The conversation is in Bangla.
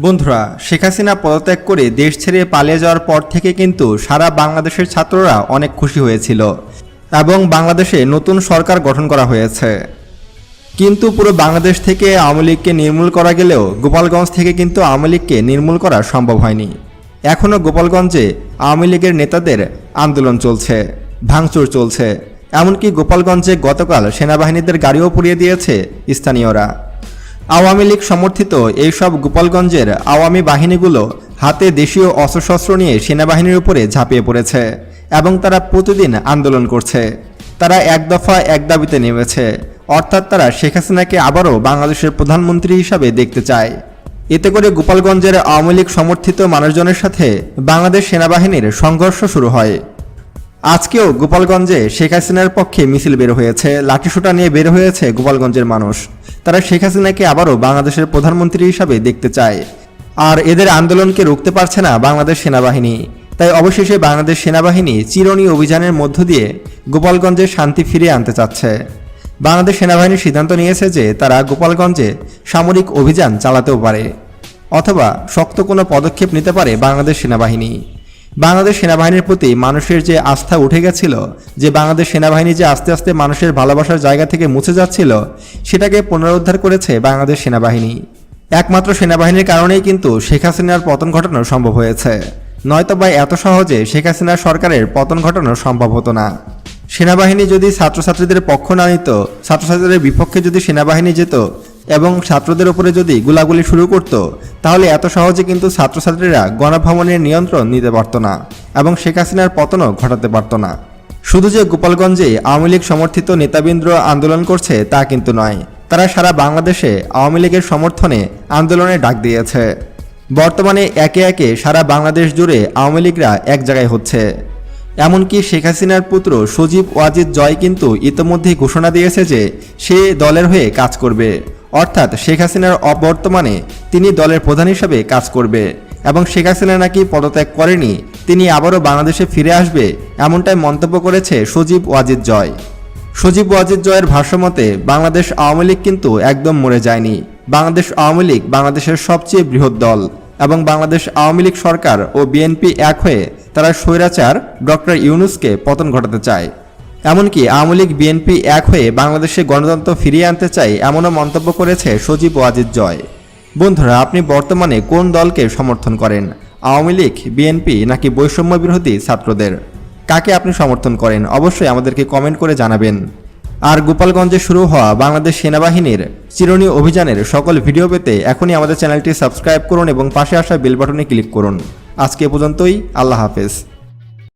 বন্ধুরা, শেখ হাসিনা পদত্যাগ করে দেশ ছেড়ে পালিয়ে যাওয়ার পর থেকে কিন্তু সারা বাংলাদেশের ছাত্ররা অনেক খুশি হয়েছিল এবং বাংলাদেশে নতুন সরকার গঠন করা হয়েছে। কিন্তু পুরো বাংলাদেশ থেকে আওয়ামী লীগকে নির্মূল করা গেলেও গোপালগঞ্জ থেকে কিন্তু আওয়ামী লীগকে নির্মূল করা সম্ভব হয়নি। এখনও গোপালগঞ্জে আওয়ামী লীগের নেতাদের আন্দোলন চলছে, ভাঙচুর চলছে। এমনকি গোপালগঞ্জে গতকাল সেনাবাহিনীদের গাড়িও পুড়িয়ে দিয়েছে স্থানীয়রা। আওয়ামী লীগ সমর্থিত এইসব গোপালগঞ্জের আওয়ামী বাহিনীগুলো হাতে দেশীয় অস্ত্রশস্ত্র নিয়ে সেনাবাহিনীর উপরে ঝাঁপিয়ে পড়েছে এবং তারা প্রতিদিন আন্দোলন করছে। তারা এক দফা এক দাবিতে নেমেছে, অর্থাৎ তারা শেখ হাসিনাকে আবারও বাংলাদেশের প্রধানমন্ত্রী হিসাবে দেখতে চায়। এতে করে গোপালগঞ্জের আওয়ামী লীগ সমর্থিত মানুষজনের সাথে বাংলাদেশ সেনাবাহিনীর সংঘর্ষ শুরু হয়। আজকেও গোপালগঞ্জে শেখ হাসিনার পক্ষে মিছিল বের হয়েছে, লাঠিসোঁটা নিয়ে বের হয়েছে গোপালগঞ্জের মানুষ। তারা শেখ হাসিনাকে আবারও বাংলাদেশের প্রধানমন্ত্রী হিসাবে দেখতে চায়। আর এদের আন্দোলনকে রুখতে পারছে না বাংলাদেশ সেনাবাহিনী। তাই অবশেষে বাংলাদেশ সেনাবাহিনী চিরুনি অভিযানের মধ্য দিয়ে গোপালগঞ্জে শান্তি ফিরিয়ে আনতে চাচ্ছে। বাংলাদেশ সেনাবাহিনী সিদ্ধান্ত নিয়েছে যে তারা গোপালগঞ্জে সামরিক অভিযান চালাতেও পারে, অথবা শক্ত কোনো পদক্ষেপ নিতে পারে বাংলাদেশ সেনাবাহিনী। বাংলাদেশ সেনাবাহিনীর প্রতি মানুষের যে আস্থা উঠে গেছিল, যে বাংলাদেশ সেনাবাহিনী যে আস্তে আস্তে মানুষের ভালোবাসার জায়গা থেকে মুছে যাচ্ছিল, সেটাকে পুনরুদ্ধার করেছে বাংলাদেশ সেনাবাহিনী। একমাত্র সেনাবাহিনীর কারণেই কিন্তু শেখ হাসিনার পতন ঘটানো সম্ভব হয়েছে, নয়তোবা এত সহজে শেখ হাসিনার সরকারের পতন ঘটানো সম্ভব হতো না। সেনাবাহিনী যদি ছাত্রছাত্রীদের পক্ষ না নিত, ছাত্রছাত্রীদের বিপক্ষে যদি সেনাবাহিনী যেত এবং ছাত্রদের উপরে যদি গোলাগুলি শুরু করত, তাহলে এত সহজে কিন্তু ছাত্রছাত্রীরা গণভবনের নিয়ন্ত্রণ নিতে পারত না এবং শেখ হাসিনার পতনও ঘটাতে পারত না। শুধু যে গোপালগঞ্জে আওয়ামী লীগ সমর্থিত নেতাবৃন্দ আন্দোলন করছে তা কিন্তু নয়, তারা সারা বাংলাদেশে আওয়ামী লীগের সমর্থনে আন্দোলনের ডাক দিয়েছে। বর্তমানে একে একে সারা বাংলাদেশ জুড়ে আওয়ামী লীগরা এক জায়গায় হচ্ছে। এমনকি শেখ হাসিনার পুত্র সজীব ওয়াজিদ জয় কিন্তু ইতোমধ্যেই ঘোষণা দিয়েছে যে সে দলের হয়ে কাজ করবে, অর্থাৎ শেখ হাসিনার অবর্তমানে তিনি দলের প্রধান হিসাবে কাজ করবে এবং শেখ হাসিনা নাকি পদত্যাগ করেনি, তিনি আবারও বাংলাদেশে ফিরে আসবে, এমনটাই মন্তব্য করেছে সজীব ওয়াজিদ জয়। সজীব ওয়াজিদ জয়ের ভাষ্যমতে বাংলাদেশ আওয়ামী লীগ কিন্তু একদম মরে যায়নি। বাংলাদেশ আওয়ামী লীগ বাংলাদেশের সবচেয়ে বৃহৎ দল এবং বাংলাদেশ আওয়ামী লীগ সরকার ও বিএনপি এক হয়ে তারা স্বৈরাচার ডক্টর ইউনূসকে পতন ঘটাতে চায়। এমনকি আওয়ামী লীগ বিএনপি এক হয়ে বাংলাদেশে গণতন্ত্র ফিরিয়ে আনতে চায়, এমনও মন্তব্য করেছে সজীব ওয়াজিদ জয়। বন্ধুরা, আপনি বর্তমানে কোন দলকে সমর্থন করেন? আওয়ামী লীগ, বিএনপি নাকি বৈষম্য বিরোধী ছাত্রদের? কাকে আপনি সমর্থন করেন? অবশ্যই আমাদেরকে কমেন্ট করে জানাবেন। আর গোপালগঞ্জে শুরু হওয়া বাংলাদেশ সেনাবাহিনীর চিরুনি অভিযানের সকল ভিডিও পেতে এখনই আমাদের চ্যানেলটি সাবস্ক্রাইব করুন এবং পাশে আসা বেল বাটনে ক্লিক করুন। আজকে এ পর্যন্তই। আল্লাহ হাফেজ।